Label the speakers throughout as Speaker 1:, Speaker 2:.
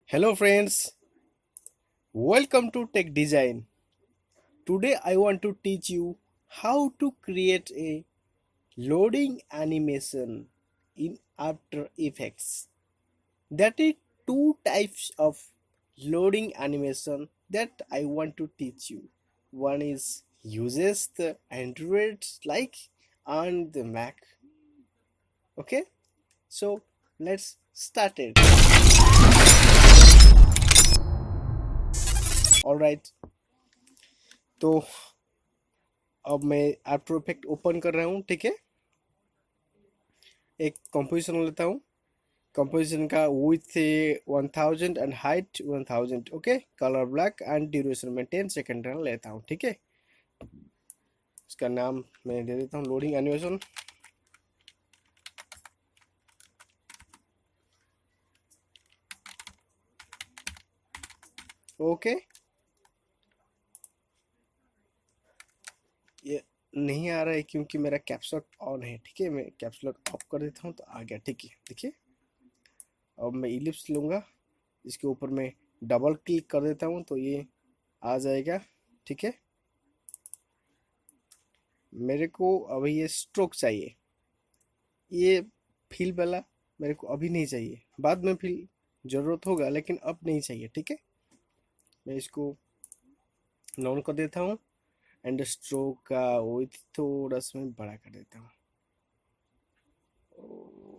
Speaker 1: Hello friends, welcome to Tech Design. Today I want to teach you how to create a loading animation in After Effects. That is two types of loading animation that I want to teach you. One is uses the Android like on the Mac. Okay, so let's start it. All right, तो अब मैं after effect open कर रहा हूँ। ठीक है, एक composition लेता हूँ। कंपोजिशन का with 1000 and height 1000। Okay, colour black and duration में 10 सेकेंड लेता हूँ। ठीक है, इसका नाम मैं दे देता हूँ लोडिंग एनिमेशन। ओके, ये नहीं आ रहा है क्योंकि मेरा कैप्सलॉक ऑन है। ठीक है, मैं कैप्सलॉक ऑफ कर देता हूँ तो आ गया। ठीक है, देखिए अब मैं इलिप्स लूँगा, इसके ऊपर मैं डबल क्लिक कर देता हूँ तो ये आ जाएगा। ठीक है, मेरे को अभी ये स्ट्रोक चाहिए। ये फील वाला मेरे को अभी नहीं चाहिए, बाद में फील ज़रूरत होगा लेकिन अब नहीं चाहिए। ठीक है, मैं इसको नॉन कर देता हूँ एंड स्ट्रोक का विथ थोड़ा सा मैं बड़ा कर देता हूँ।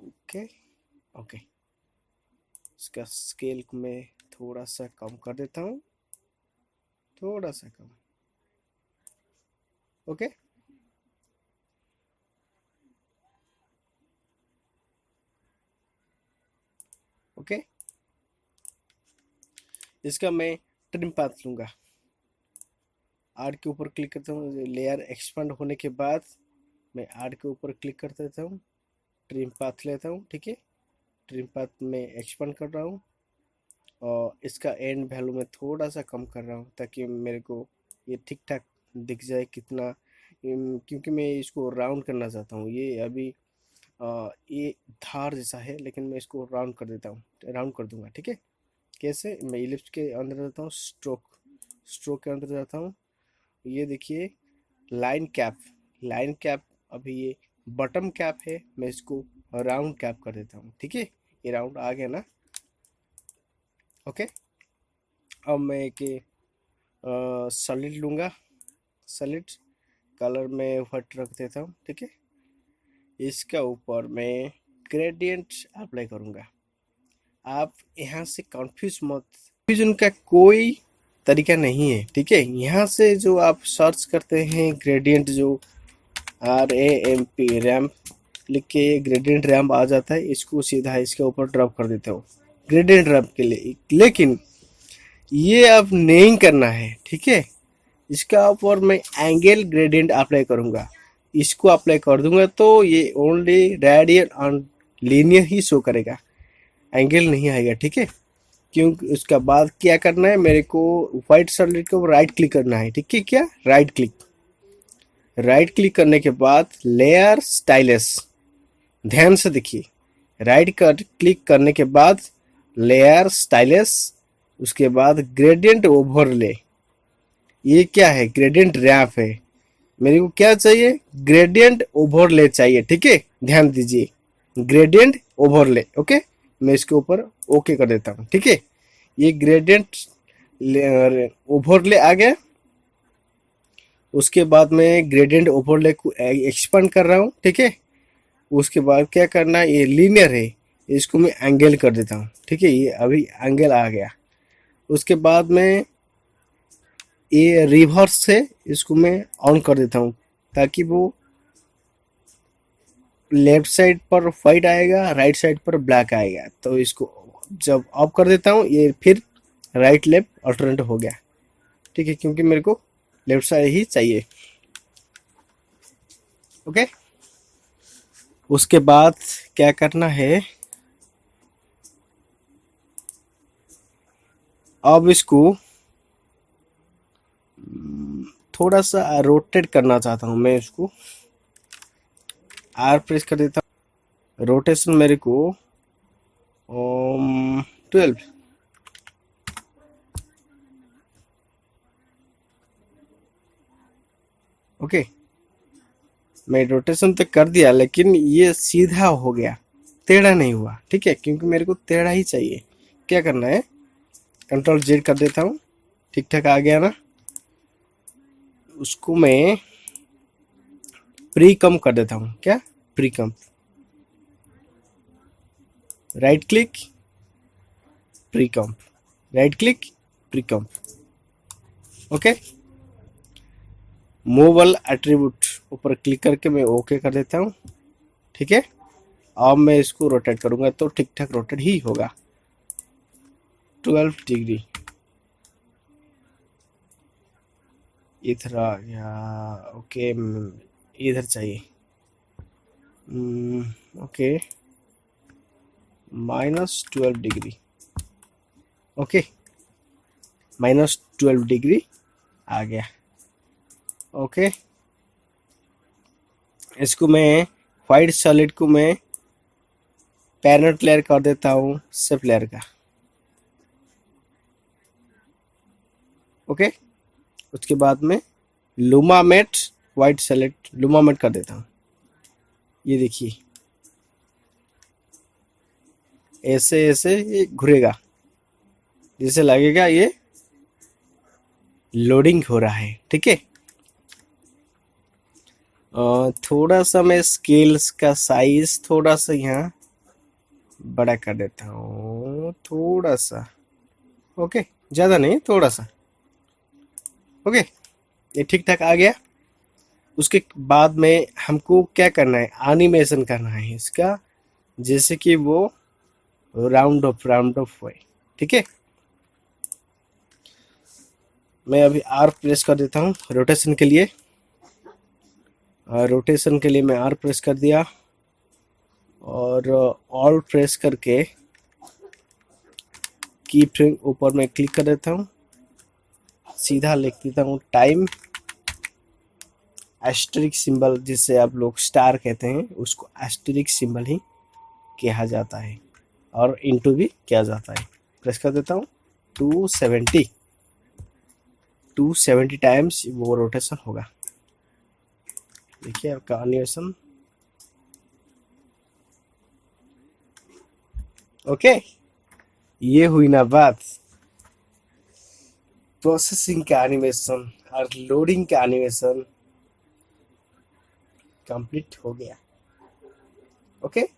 Speaker 1: ओके ओके, इसका स्केल को मैं थोड़ा सा कम कर देता हूँ, थोड़ा सा कम। ओके, ओके, इसका मैं ट्रिम पाथ लूँगा। आर्ट के ऊपर क्लिक करता हूँ, लेयर एक्सपांड होने के बाद मैं आर्ट के ऊपर क्लिक कर देता हूँ, ट्रिम पाथ लेता हूँ। ठीक है, ट्रिम पाथ में एक्सपांड कर रहा हूँ और इसका एंड वैल्यू में थोड़ा सा कम कर रहा हूँ ताकि मेरे को ये ठीक ठाक दिख जाए कितना, क्योंकि मैं इसको राउंड करना चाहता हूँ। ये अभी ये धार जैसा है लेकिन मैं इसको राउंड कर देता हूँ, राउंड कर दूंगा। ठीक है, कैसे, मैं इलिप्स के अंदर जाता हूँ, स्ट्रोक स्ट्रोक के अंदर जाता हूँ। ये देखिए लाइन कैप, लाइन कैप अभी ये बटम कैप है, मैं इसको राउंड कैप कर देता हूँ। ठीक है, ये राउंड आ गया ना। ओके, अब मैं एक सॉलिड लूँगा, सॉलिड कलर में व्हाइट रख देता हूँ। ठीक है, इसका ऊपर मैं ग्रेडियंट अप्लाई करूँगा। आप यहाँ से कंफ्यूज मत, कंफ्यूजन का कोई तरीका नहीं है। ठीक है, यहाँ से जो आप सर्च करते हैं ग्रेडियंट, जो RAM रैम लिख के ग्रेडियंट रैम आ जाता है, इसको सीधा इसके ऊपर ड्रॉप कर देता हूँ ग्रेडियंट रैम के लिए। लेकिन ये अब नहीं करना है। ठीक है, इसका ऊपर मैं एंगल ग्रेडियंट अप्लाई करूँगा। इसको अप्लाई कर दूंगा तो ये ओनली रेडियल और लीनियर ही शो करेगा, एंगल नहीं आएगा। ठीक है, क्योंकि उसका बाद क्या करना है, मेरे को व्हाइट सॉलिड के ऊपर राइट क्लिक करना है। ठीक है, क्या राइट क्लिक, राइट क्लिक करने के बाद लेयर स्टाइलस, ध्यान से देखिए, राइट क्लिक करने के बाद लेयर स्टाइलस, उसके बाद ग्रेडियंट ओवरले। ये क्या है, ग्रेडियंट रैप है। मेरे को क्या चाहिए, ग्रेडियंट ओवरले चाहिए। ठीक है, ध्यान दीजिए, ग्रेडियंट ओवरले। ओके, मैं इसके ऊपर ओके कर देता हूँ। ठीक है, ये ग्रेडियंट ओवरले आ गया। उसके बाद मैं ग्रेडियंट ओवरले को एक्सपांड कर रहा हूँ। ठीक है, उसके बाद क्या करना है, ये लीनियर है, इसको मैं एंगल कर देता हूँ। ठीक है, ये अभी एंगल आ गया। उसके बाद में ये रिवर्स से इसको मैं ऑन कर देता हूँ ताकि वो लेफ्ट साइड पर वाइट आएगा, राइट साइड पर ब्लैक आएगा। तो इसको जब ऑफ कर देता हूँ ये फिर राइट लेफ्ट अल्टरनेट हो गया। ठीक है, क्योंकि मेरे को लेफ्ट साइड ही चाहिए। ओके, उसके बाद क्या करना है, अब इसको थोड़ा सा रोटेट करना चाहता हूँ मैं। इसको आर प्रेस कर देता हूँ, रोटेशन मेरे को 12। ओके, मैं रोटेशन तो कर दिया लेकिन ये सीधा हो गया, टेढ़ा नहीं हुआ। ठीक है, क्योंकि मेरे को टेढ़ा ही चाहिए। क्या करना है, कंट्रोल जेड कर देता हूँ। ठीक ठाक आ गया ना। उसको मैं प्री कम कर देता हूँ। क्या, प्री कम, राइट क्लिक, प्री कम, राइट क्लिक, प्री कम। ओके, मूवल एट्रीब्यूट ऊपर क्लिक करके मैं ओके कर देता हूँ। ठीक है, अब मैं इसको रोटेट करूंगा तो ठीक ठाक रोटेट ही होगा। 12 डिग्री इधर आ गया। ओके, इधर चाहिए। Okay, -12 degree. ओके, -12 डिग्री आ गया। ओके, इसको मैं व्हाइट सॉलिड को मैं पैरेंट लेयर कर देता हूँ सेफ लेयर का। ओके, उसके बाद में Luma matte white solid Luma matte कर देता हूँ। ये देखिए, ऐसे ऐसे ये घुरेगा, जैसे लगेगा ये लोडिंग हो रहा है। ठीक है, थोड़ा सा मैं स्केल्स का साइज थोड़ा सा यहाँ बड़ा कर देता हूँ, थोड़ा सा। ओके, ज़्यादा नहीं, थोड़ा सा। ओके, ये ठीक ठाक आ गया। उसके बाद में हमको क्या करना है, एनिमेशन करना है इसका, जैसे कि वो राउंड ऑफ हुए। ठीक है, मैं अभी आर प्रेस कर देता हूँ रोटेशन के लिए। रोटेशन के लिए मैं आर प्रेस कर दिया और ऑल प्रेस करके की फ्रेम ऊपर में क्लिक कर देता हूँ। सीधा लिख देता हूँ टाइम, एस्टेरिक सिंबल जिसे आप लोग स्टार कहते हैं, उसको एस्टेरिक सिंबल ही कहा जाता है और इनटू भी किया जाता है। प्रेस कर देता हूँ 270 टाइम्स वो रोटेशन होगा। देखिए आपका एनिमेशन। ओके, ये हुई ना बात, प्रोसेसिंग का एनिमेशन और लोडिंग का एनिमेशन कंप्लीट हो गया। ओके,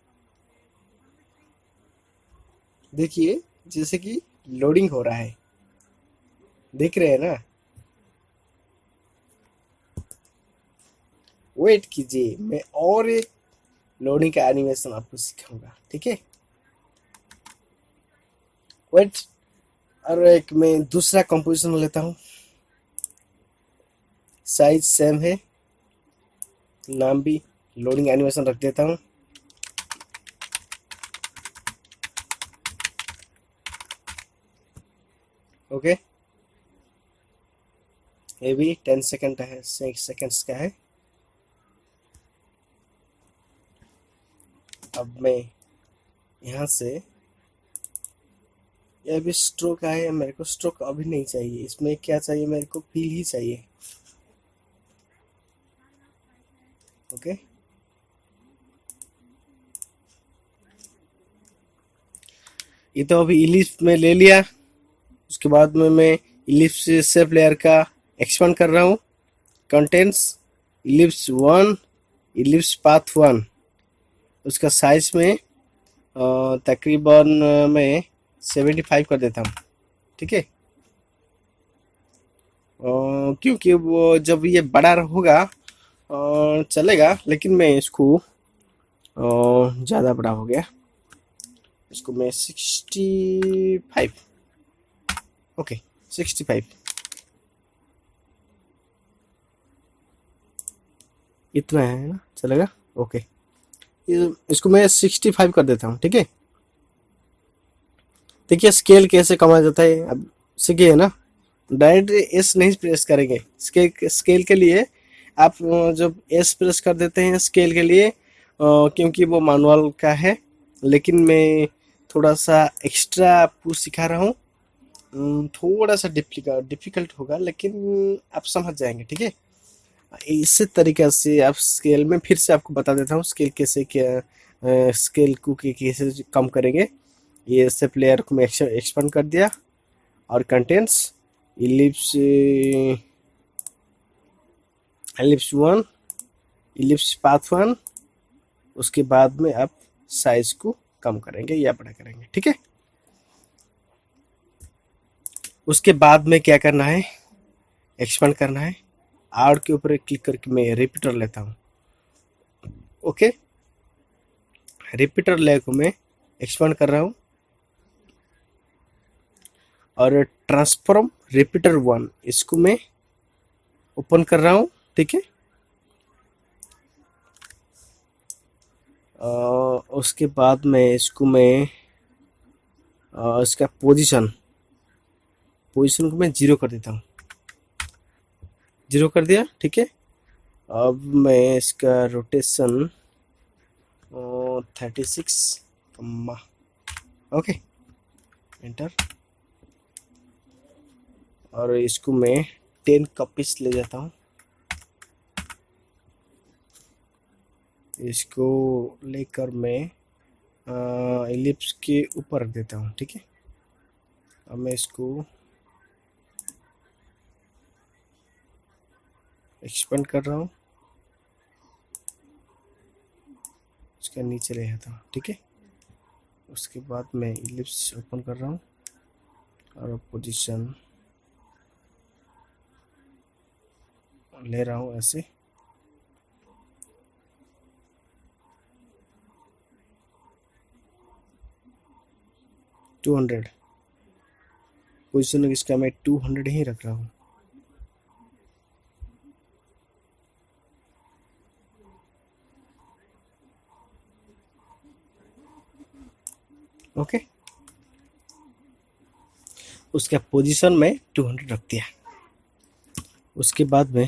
Speaker 1: देखिए जैसे कि लोडिंग हो रहा है, देख रहे हैं ना। वेट कीजिए, मैं और एक लोडिंग का एनिमेशन आपको सिखाऊंगा। ठीक है, वेट, और एक मैं दूसरा कंपोजिशन लेता हूँ। साइज सेम है, नाम भी लोडिंग एनिमेशन रख देता हूँ। ओके, ये भी 10 सेकंड है, 6 सेकंड्स का है। अब मैं यहाँ से, ये भी स्ट्रोक है, मेरे को स्ट्रोक अभी नहीं चाहिए, इसमें क्या चाहिए, मेरे को फील ही चाहिए। ओके, ये तो अभी इलिप्स में ले लिया। उसके बाद में मैं इलिप्स शेप लेयर का एक्सपांड कर रहा हूँ। कंटेंट्स इलिप्स 1, इलिप्स पाथ 1, उसका साइज में तकरीबन मैं 75 कर देता हूँ। ठीक है, क्योंकि वो जब ये बड़ा होगा चलेगा, लेकिन मैं इसको ज़्यादा बड़ा हो गया, इसको मैं 65। ओके, 65 इतना है ना, चलेगा। ओके, इसको मैं 65 कर देता हूँ। ठीक है, देखिए स्केल कैसे कमा जाता है, अब सीखिए ना। डायरेक्ट एस नहीं प्रेस करेंगे। स्केल के लिए आप जब एस प्रेस कर देते हैं स्केल के लिए, क्योंकि वो मैनुअल का है, लेकिन मैं थोड़ा सा एक्स्ट्रा आपको सिखा रहा हूँ। थोड़ा सा डिफिकल्ट होगा, लेकिन आप समझ जाएंगे। ठीक है, इसी तरीके से आप स्केल में फिर से आपको बता देता हूँ स्केल कैसे क्या स्केल को कैसे कम करेंगे। ये सब लेयर को मैं एक्सपांड कर दिया और contents ellipse ellipse 1 ellipse path 1, उसके बाद में आप साइज को कम करेंगे या बड़ा करेंगे, ठीक है। उसके बाद में क्या करना है, एक्सपांड करना है। आर के ऊपर क्लिक करके मैं रिपीटर लेता हूँ। ओके, रिपीटर लेयर को मैं एक्सपांड कर रहा हूँ और ट्रांसफॉर्म रिपीटर 1 इसको मैं ओपन कर रहा हूँ, ठीक है। उसके बाद में इसको मैं इसका पोजीशन को मैं 0 कर देता हूँ। 0 कर दिया, ठीक है। अब मैं इसका रोटेशन 36 कम्मा, ओके, एंटर। और इसको मैं 10 कॉपीज ले जाता हूँ, इसको लेकर मैं इलिप्स के ऊपर रख देता हूँ, ठीक है। अब मैं इसको एक्सपेंड कर रहा हूँ, इसका नीचे ले जाता हूँ, ठीक है। उसके बाद मैं इलिप्स ओपन कर रहा हूँ और पोजीशन ले रहा हूँ ऐसे। टू 200 पोजीशन इसका मैं 200 ही रख रहा हूँ। ओके, उसका पोजीशन में 200 रख दिया। उसके बाद में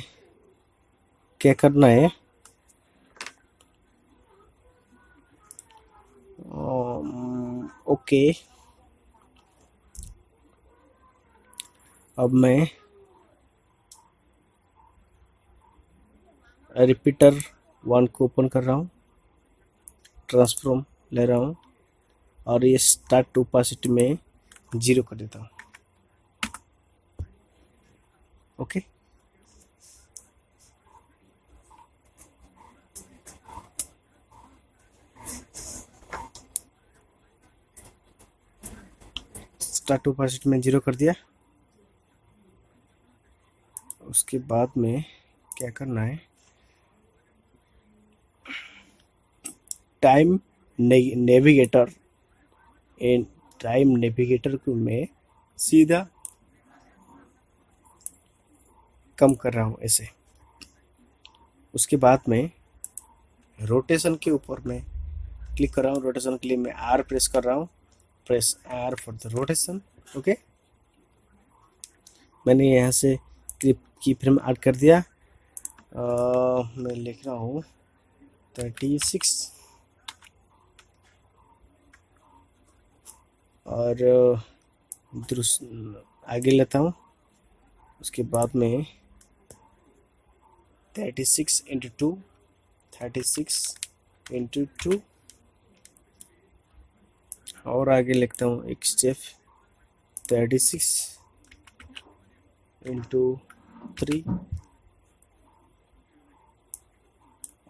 Speaker 1: क्या करना है, ओके, अब मैं रिपीटर 1 को ओपन कर रहा हूँ, ट्रांसफॉर्म ले रहा हूँ और ये स्टार्ट ओपेसिटी में 0 कर देता हूँ। ओके, स्टार्ट ओपेसिटी में 0 कर दिया। उसके बाद में क्या करना है, टाइम नेविगेटर को मैं सीधा कम कर रहा हूँ ऐसे। उसके बाद में रोटेशन के ऊपर मैं क्लिक कर रहा हूँ, रोटेशन के लिए मैं आर प्रेस कर रहा हूँ, press R for the rotation. Okay, मैंने यहाँ से की फ्रेम ऐड कर दिया। मैं लिख रहा हूँ 36 और आगे लेता हूँ। उसके बाद में 36 इंटू 2 36 इंटू 2 और आगे लिखता हूँ एक स्टेप 36 इंटू 3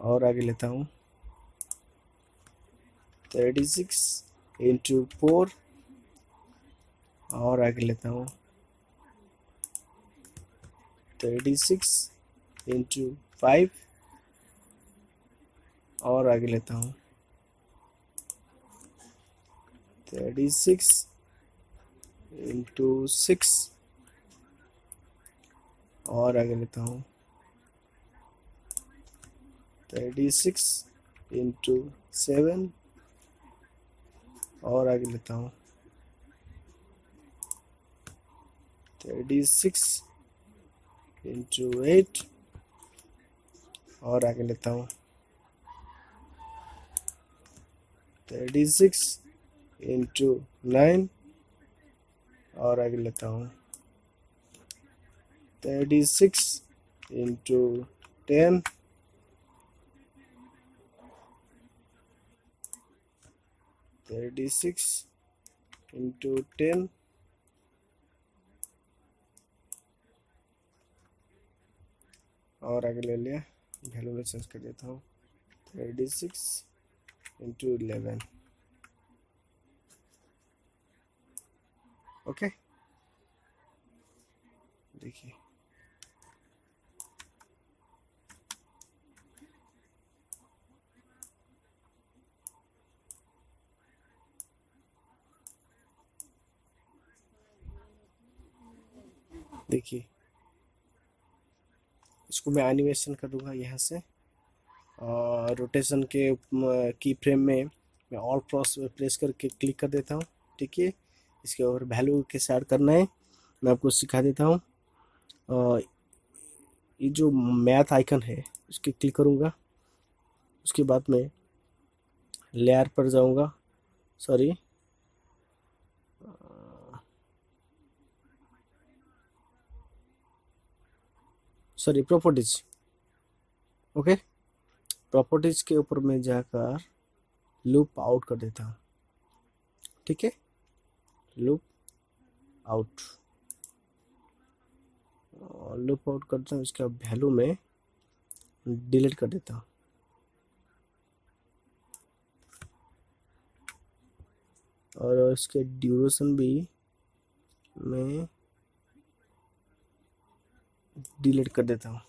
Speaker 1: और आगे लेता हूँ 36 इंटू 4 और आगे लेता हूँ 36 इंटू 5 और आगे लेता हूँ 36 इंटू 6 और आगे लेता हूँ 36 इंटू 7 और आगे लेता हूँ 36 इंटू 8 और आगे लेता हूँ 36 इंटू 9 और आगे लेता हूँ 36 इंटू 10, 36 into 10, और आगे ले लिया, वैल्यू में चेंज कर देता हूँ, 36 into 11। ओके, देखिए देखिए, इसको मैं एनिमेशन कर दूंगा यहाँ से, और रोटेशन के की फ्रेम में मैं ऑल प्रेस करके क्लिक कर देता हूँ। ठीक है, इसके ऊपर वैल्यू कैसे ऐड करना है मैं आपको सिखा देता हूँ। ये जो मैथ आइकन है उसके क्लिक करूँगा, उसके बाद में लेयर पर जाऊँगा, सॉरी प्रॉपर्टीज। ओके, प्रॉपर्टीज के ऊपर मैं जाकर लूप आउट कर देता हूँ। ठीक है, लूप आउट, लूप आउट करता हूँ, इसका वैल्यू में डिलीट कर देता हूँ। और इसके ड्यूरेशन भी मैं डिलीट कर देता हूँ,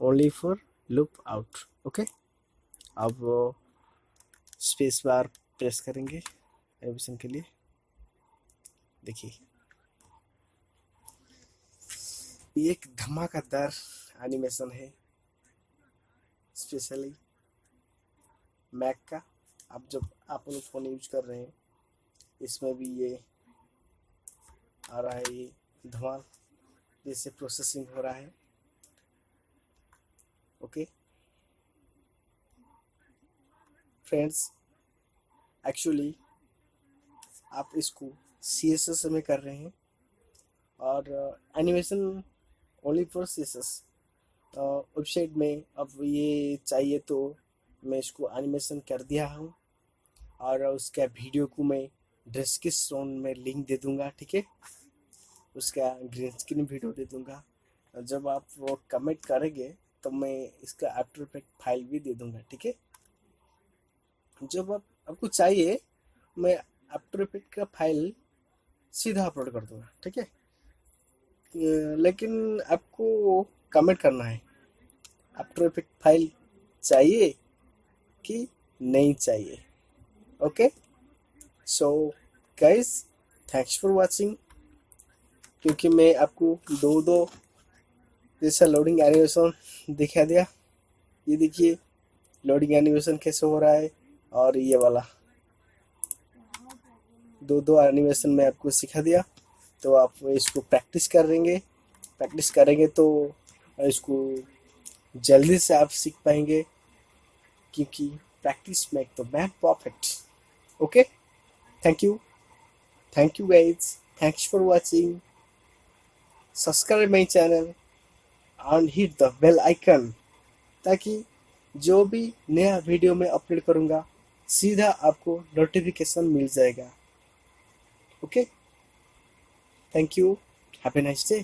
Speaker 1: only for loop out. Okay, अब स्पेस बार प्रेस करेंगे एनिमेशन के लिए। देखिए, ये एक धमाकेदार एनिमेशन है, स्पेशली मैक का। आप जब आप लोग फ़ोन यूज कर रहे हैं, इसमें भी ये आ रहा है, ये धमाल जैसे प्रोसेसिंग हो रहा है। ओके फ्रेंड्स, एक्चुअली आप इसको CSS में कर रहे हैं, और animation only for CSS। Website में अब ये चाहिए तो मैं इसको एनिमेशन कर दिया हूँ, और उसका वीडियो को मैं डिस्क्रिप्शन में लिंक दे दूँगा। ठीक है, उसका ग्रीन स्क्रीन वीडियो दे दूँगा। जब आप वो कमेंट करेंगे तो मैं इसका आफ्टर इफेक्ट फाइल भी दे दूँगा। ठीक है, जब आपको चाहिए मैं आफ्टर इफेक्ट का फाइल सीधा अपलोड कर दूँगा। ठीक है, लेकिन आपको कमेंट करना है आफ्टर इफेक्ट फाइल चाहिए कि नहीं चाहिए। Okay, so guys, thanks for watching. क्योंकि मैं आपको दो जैसा लोडिंग एनिमेशन दिखा दिया, ये देखिए लोडिंग एनिमेशन कैसे हो रहा है, और ये वाला दो एनिमेशन मैं आपको सिखा दिया। तो आप इसको प्रैक्टिस करेंगे तो इसको जल्दी से आप सीख पाएंगे, क्योंकि practice make the man perfect. Okay, thank you guys, thanks for watching. Subscribe my channel and hit the bell icon, ताकि जो भी नया वीडियो मैं अपलोड करूँगा सीधा आपको नोटिफिकेशन मिल जाएगा। Okay, thank you, have a nice day.